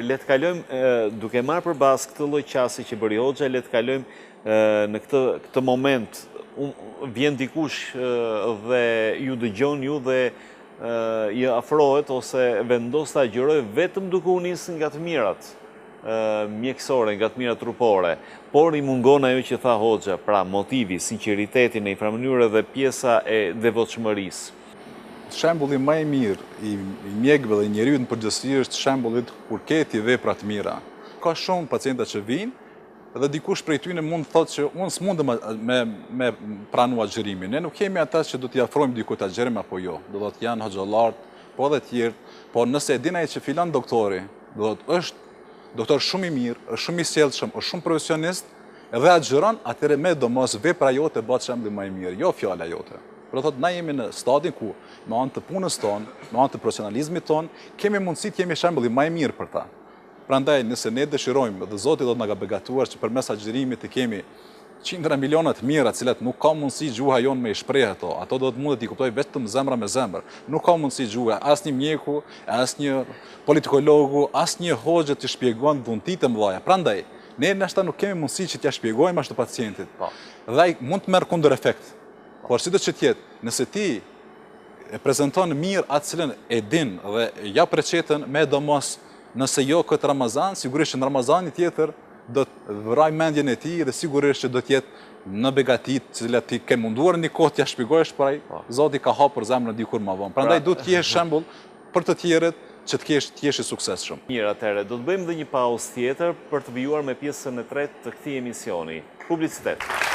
Atëherë, le të kalojmë, duke marrë përbas këtë lloj qasi që bëri Hoxha, le të kalojmë në këtë moment. Vjen dikush dhe ju dëgjon ju dhe i afrohet ose vendos të agjëroj vetëm duke u nisë nga të mirat mjekësore, nga të mirat trupore, por i mungon ajo që tha Hoxha, pra motivi, sinqeriteti në inframënyrë dhe pjesa e devotshmërisë. Shembulli më i mirë i mjekëve dhe njeriut në përgjithësi është shembullit kur keti vepra të mira. Ka shumë pacienta që vinë dhe dikush prej tyre mund të thotë që unë s'mundem me pranu agjërimin. Ne nuk kemi ata që do t'i afrojmë dikujt agjërim apo jo. Do thotë janë hoxhallar, po edhe tjerë, por nëse e din ai që filan doktori, do thotë është doktor shumë i mirë, është shumë i sjellshëm, është shumë profesionist, edhe agjëron, atëherë me domos vepra jote bëhet shembulli më i mirë, jo fjala jote. Por do thotë na jemi në stadin ku me anë të punës tonë, me anë të profesionalizmit tonë, kemi mundësi të jemi shembulli më i mirë për ta. Prandaj nëse ne dëshirojmë dhe Zoti do të na ka begatuar që përmes agjërimit të kemi qindra miliona të mira, të cilat nuk ka mundësi gjuha jonë me i shpreh ato do të mundet t'i kuptoj vetëm zemra me zemër. Nuk ka mundësi gjuha asnjë mjeku, asnjë politikologu, asnjë hoxhë të shpjegon dhuntit të mëdha. Prandaj, ne ndoshta nuk kemi mundësi që t'ia shpjegojmë ashtu pacientit. Dhe ai mund të merr kundër efekt. Por sido që tjetë, nëse ti e prezanton mirë atë cilën e din dhe ja recetën me domos, nëse jo këtë Ramazan, sigurisht në Ramazani tjetër do të vraj mendjen e tij dhe sigurisht që do të jetë në begatit të cilat ti ke munduar një kohë t'ia shpjegosh, por ai Zoti ka hapur zemrën dikur më vonë. Prandaj duhet të jesh shembull për të tjerët që të jesh i suksesshëm. Mirë, atëherë do të bëjmë edhe një pauzë tjetër për të vijuar me pjesën e tretë të këtij emisioni. Publicitet.